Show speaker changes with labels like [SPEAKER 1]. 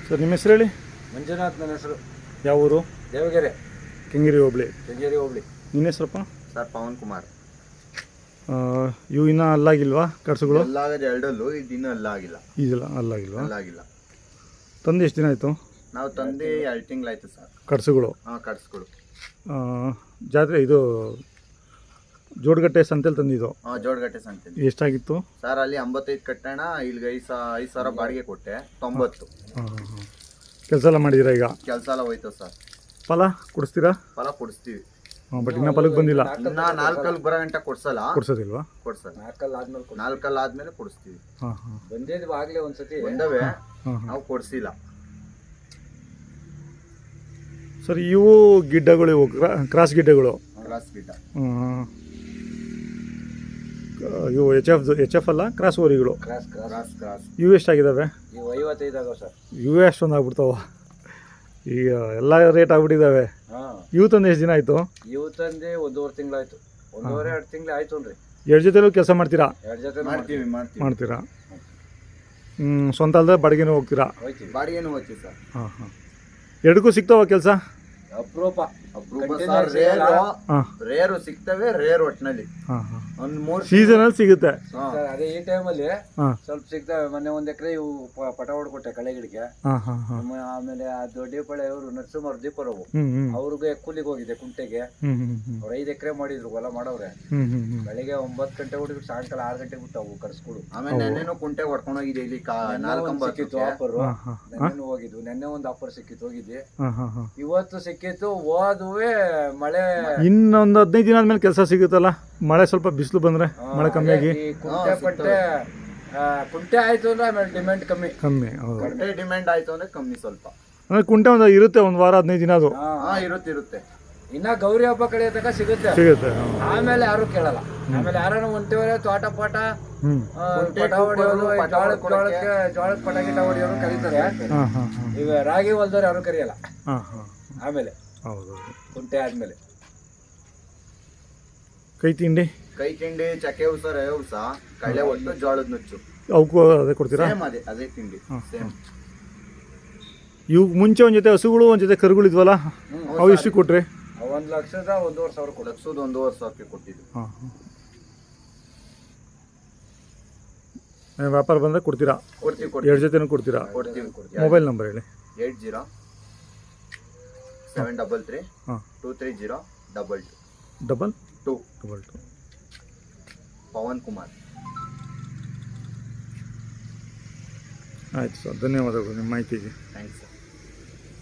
[SPEAKER 1] Sir ನಿಮ್ಮ ಹೆಸರು ಹೇಳಿ.
[SPEAKER 2] ಮಂಜುನಾಥ್ ನನ್ನ ಹೆಸರು.
[SPEAKER 1] ಯಾವ ಊರು?
[SPEAKER 2] ದೇವಗೆರೆ,
[SPEAKER 1] ಕೆಂಗೇರಿ ಹೋಬಳಿ.
[SPEAKER 2] ಕೆಂಗೇರಿ ಹೋಬಳಿ.
[SPEAKER 1] ನಿನ್ನ ಹೆಸರಪ್ಪ?
[SPEAKER 3] ಸರ್ ಪವನ್ ಕುಮಾರ್.
[SPEAKER 1] ಇವು ಇನ್ನೂ ಅಲ್ಲಾಗಿಲ್ವಾ ಕಡ್ಸುಗಳು?
[SPEAKER 3] ಅಲ್ಲಾಗದ ಎರಡಲ್ಲೂ ಇದು ಇನ್ನೂ ಅಲ್ಲಾಗಿಲ್ಲ.
[SPEAKER 1] ಇದೆಲ್ಲ ಅಲ್ಲಾಗಿಲ್ವಾ?
[SPEAKER 3] ಅಲ್ಲಾಗಿಲ್ಲ.
[SPEAKER 1] ತಂದು ಎಷ್ಟು ದಿನ ಆಯಿತು?
[SPEAKER 3] ನಾವು ತಂದು 2 ತಿಂಗಳಾಯ್ತು ಸರ್.
[SPEAKER 1] ಕಡ್ಸುಗಳು?
[SPEAKER 3] ಹಾಂ, ಕಟ್ಸ್ಕೊಡು.
[SPEAKER 1] ಜಾತ್ರೆ ಇದು ಜೋಡಗಟ್ಟೆ ಸಂತೆಲಿ ತಂದಿದ್ದು?
[SPEAKER 3] ಹಾಂ, ಜೋಡಗಟ್ಟೆ ಸಂತೆ.
[SPEAKER 1] ಎಷ್ಟಾಗಿತ್ತು
[SPEAKER 3] ಸರ್? ಅಲ್ಲಿ 55 ಕಟ್ಟೋಣ, ಇಲ್ಲಿಗೆ 5,000 ಬಾಡಿಗೆ ಕೊಟ್ಟೆ. 90.
[SPEAKER 1] ಹಾಂ ಹಾಂ ಹಾಂ. ಕೆಲಸ ಎಲ್ಲ ಮಾಡಿದ್ದೀರಾ ಈಗ?
[SPEAKER 3] ಕೆಲಸ ಎಲ್ಲ ಹೋಯ್ತು ಸರ್.
[SPEAKER 1] ಫಲ ಕೊಡಿಸ್ತೀರಾ?
[SPEAKER 3] ಫಲ ಕೊಡಿಸ್ತೀವಿ.
[SPEAKER 1] ಹಾಂ, ಬಟ್ ಇನ್ನೂ ಫಲಕ್ಕೆ ಬಂದಿಲ್ಲ.
[SPEAKER 3] ಇನ್ನ 4 ಬರೋ ಗಂಟೆ ಕೊಡ್ಸಲ್ಲ.
[SPEAKER 1] ಕೊಡ್ಸೋದಿಲ್ವಾ?
[SPEAKER 3] ಕೊಡ್ಸಲ್ಲ.
[SPEAKER 2] 4
[SPEAKER 3] ಆದ್ಮೇಲೆ ಕೊಡಿಸ್ತೀವಿ.
[SPEAKER 1] ಹಾಂ ಹಾಂ.
[SPEAKER 2] ಬಂದಿದ್ವು ಆಗ್ಲೇ ಒಂದ್ಸತಿ
[SPEAKER 3] ಒಂದವೇ
[SPEAKER 1] ಹಾಂ ಹಾಂ.
[SPEAKER 3] ನಾವು ಕೊಡ್ಸಿಲ್ಲ.
[SPEAKER 1] ಸರ್ ಇವು ಗಿಡ್ಡಗಳು, ಇವು ಕ್ರಾಸ್ ಗಿಡ್ಡಗಳು.
[SPEAKER 3] ಕ್ರಾಸ್ ಗಿಡ್ಡ.
[SPEAKER 1] ಇವು ಎಚ್ ಎಫ್ ಅಲ್ಲ, ಕ್ರಾಸ್ ಓರಿಗಳು.
[SPEAKER 2] ಕ್ರಾಸ್
[SPEAKER 1] ಇವು ಎಷ್ಟಾಗಿದ್ದಾವೆ?
[SPEAKER 2] ಇವು 55 ಆಗೋ ಸರ್.
[SPEAKER 1] ಇವೇ ಅಷ್ಟೊಂದು ಆಗ್ಬಿಡ್ತಾವ ಈಗ, ಎಲ್ಲ ರೇಟ್ ಆಗ್ಬಿಟ್ಟಿದ್ದಾವೆ.
[SPEAKER 2] ಹಾಂ,
[SPEAKER 1] ಇವು ತಂದು ಎಷ್ಟು ದಿನ ಆಯಿತು?
[SPEAKER 2] ಇವು ತಂದೆ 1.5 ತಿಂಗಳಾಯ್ತು. 1.5-2 ತಿಂಗಳು ಆಯ್ತು ರೀ.
[SPEAKER 1] 2 ಜೊತೆಲೂ ಕೆಲಸ ಮಾಡ್ತೀರಾ?
[SPEAKER 2] 2 ಜೊತೆ
[SPEAKER 3] ಮಾಡ್ತೀವಿ.
[SPEAKER 1] ಮಾಡ್ತೀರಾ? ಸ್ವಂತ ಅಲ್ಲದೆ ಬಾಡಿಗೆನೂ ಹೋಗ್ತೀರಾ?
[SPEAKER 2] ಹೋಯ್ತೀವಿ.
[SPEAKER 3] ಬಾಡಿಗೆನೂ ಹೋಗ್ತೀವಿ ಸರ್.
[SPEAKER 1] ಹಾಂ ಹಾಂ. ಎರಡಕ್ಕೂ ಸಿಗ್ತಾವ ಕೆಲಸ?
[SPEAKER 2] ಅಪರೂಪ
[SPEAKER 3] ಸರ್.
[SPEAKER 1] ಹಾಂ,
[SPEAKER 3] ರೇರು ಸಿಗ್ತವೆ. ರೇರ್ ಒಟ್ಟಿನಲ್ಲಿ
[SPEAKER 1] ಹಾಂ ಹಾಂ.
[SPEAKER 3] ಒಂದು 3
[SPEAKER 1] ಸೀಸನಲ್ಲಿ ಸಿಗುತ್ತೆ.
[SPEAKER 2] ಅದೇ ಈ ಟೈಮಲ್ಲಿ
[SPEAKER 1] ಹಾಂ
[SPEAKER 2] ಸ್ವಲ್ಪ ಸಿಗ್ತವೆ. ಮೊನ್ನೆ 1 ಎಕರೆ ಇವು ಪಟ ಹೊಡ್ಕೊಟ್ಟೆ ಕಳೆಗಿಡಿಗೆ.
[SPEAKER 1] ಹಾಂ ಹಾಂ ಹಾಂ.
[SPEAKER 2] ಆಮೇಲೆ ಅದು ದೀಪಳೆ ಇವರು ನರಸಿಂಹರು ದೀಪರವು
[SPEAKER 1] ಹ್ಞೂ ಹ್ಞೂ
[SPEAKER 2] ಅವ್ರಿಗೆ ಕೂಲಿಗೆ ಹೋಗಿದೆ ಕುಂಟೆಗೆ.
[SPEAKER 1] ಹ್ಞೂ ಹ್ಞೂ ಹ್ಞೂ
[SPEAKER 2] ಅವ್ರು 5 ಎಕರೆ ಮಾಡಿದ್ರು ಹೊಲ ಮಾಡವ್ರೆ.
[SPEAKER 1] ಹ್ಞೂ ಹ್ಞೂ ಹ್ಞೂ.
[SPEAKER 2] ಬೆಳಿಗ್ಗೆ 9 ಗಂಟೆ ಹೊಡಿದ್ರು, ಸಾಯಂಕಾಲ 6 ಗಂಟೆಗೆ ಬಿಟ್ಟು ಕರ್ಸ್ಕೊಡು.
[SPEAKER 3] ಆಮೇಲೆ ನೆನ್ನೆನೂ ಕುಂಟೆ ಹೊಡ್ಕೊಂಡು ಹೋಗಿದೆ. ಇಲ್ಲಿ 4
[SPEAKER 2] ಸಿಕ್ಕಿತ್ತು ಆಫರ್.
[SPEAKER 1] ಹಾಂ ಹಾಂ
[SPEAKER 2] ನೆನ್ನೆನೂ ಹೋಗಿದ್ವು. ನೆನ್ನೆ ಒಂದು ಆಫರ್ ಸಿಕ್ಕಿತ್ತು, ಹೋಗಿದ್ವಿ.
[SPEAKER 1] ಹಾಂ ಹಾಂ ಹಾಂ.
[SPEAKER 2] ಇವತ್ತು ಸಿಕ್ಕಿತ್ತು. ಹೋದುವೆ ಮಳೆ.
[SPEAKER 1] ಇನ್ನೊಂದು 15 ದಿನ ಆದ್ಮೇಲೆ ಕೆಲಸ ಸಿಗುತ್ತಲ್ಲ? ಮಳೆ ಸ್ವಲ್ಪ ಬಿಸಿಲು ಬಂದರೆ, ಮಳೆ ಕಮ್ಮಿಯಾಗಿ
[SPEAKER 2] ಈ ಕುಂಟೆ ಪಟ್ಟೆ ಕುಂಟೆ ಆಯ್ತು ಅಂದ್ರೆ ಆಮೇಲೆ ಡಿಮ್ಯಾಂಡ್ ಕಮ್ಮಿ.
[SPEAKER 1] ಹೌದು.
[SPEAKER 3] ಗಂಟೆ ಡಿಮ್ಯಾಂಡ್ ಆಯ್ತು ಅಂದ್ರೆ ಕಮ್ಮಿ ಸ್ವಲ್ಪ.
[SPEAKER 1] ಅಂದರೆ ಕುಂಟೆ ಒಂದು ಇರುತ್ತೆ, 1 ವಾರ 15 ದಿನ ಅದು.
[SPEAKER 3] ಹಾ, ಇರುತ್ತೆ.
[SPEAKER 2] ಇನ್ನ ಗೌರಿ ಹಬ್ಬ ಕಡೆ ತನಕ ಸಿಗುತ್ತೆ.
[SPEAKER 1] ಹಾಂ.
[SPEAKER 2] ಆಮೇಲೆ ಯಾರು ಕೇಳಲ್ಲ. ಆಮೇಲೆ ಯಾರನ್ನ ಹೊಂಟಿವರೆ ತೋಟ ಪಾಟ
[SPEAKER 1] ಹ್ಞೂ.
[SPEAKER 2] ಪಟ ಹೊಡೆಯೋದು, ಜೋಳಕ್ಕೆ ಪಟ ಗಿಟ ಹೊಡೆಯೋರು ಕರೀತಾರೆ.
[SPEAKER 1] ಹಾಂ ಹಾಂ ಹಾಂ.
[SPEAKER 2] ಈಗ ರಾಗಿ ಹೊಲ್ದವ್ರು ಯಾರು ಕರೆಯಲ್ಲ.
[SPEAKER 1] ಹಾಂ ಹಾಂ.
[SPEAKER 2] ಆಮೇಲೆ
[SPEAKER 1] ಹೌದು.
[SPEAKER 2] ಕುಂಟೆ ಆದ್ಮೇಲೆ
[SPEAKER 1] ಕೈ ತಿಂಡಿ,
[SPEAKER 3] ಚಕ್ಕೆ ಉಸರ ಉಸ ಕಳೆ ಒಟ್ಟು ಜೋಳದ ನುಚ್ಚು
[SPEAKER 1] ಅವಕ್ಕೂ ಅದೇ ಕೊಡ್ತೀರಾ?
[SPEAKER 3] ಸೇಮ್ ಅದೇ ತಿಂಡಿ ಸೇಮ್.
[SPEAKER 1] ಇವು ಮುಂಚೆ ಒಂದು ಜೊತೆ ಹಸುಗಳು, ಒಂದು ಜೊತೆ ಕರುಗಳು ಇದ್ವಲ್ಲ, ಅವು ಇಷ್ಟು ಕೊಟ್ರಿ?
[SPEAKER 2] 1,00,000 1,500 ಕೊಡು.
[SPEAKER 3] 1,50,000 ಕೊಟ್ಟಿದ್ದು.
[SPEAKER 1] ಹಾಂ ಹಾಂ. ವ್ಯಾಪಾರ ಬಂದರೆ ಕೊಡ್ತೀರಾ?
[SPEAKER 3] ಕೊಡ್ತೀವಿ.
[SPEAKER 1] 2 ಜೊತೆನೂ ಕೊಡ್ತೀರಾ?
[SPEAKER 3] ಕೊಡ್ತೀವಿ.
[SPEAKER 1] ಮೊಬೈಲ್ ನಂಬರ್ ಹೇಳಿ.
[SPEAKER 3] 80-733
[SPEAKER 1] ಹಾಂ.
[SPEAKER 3] 230
[SPEAKER 1] 22.
[SPEAKER 3] ಪವನ್ ಕುಮಾರ್.
[SPEAKER 1] ಆಯಿತು ಸರ್, ಧನ್ಯವಾದಗಳು ನಿಮ್ಮ ಮಾಹಿತಿಗೆ.
[SPEAKER 3] Thanks sir.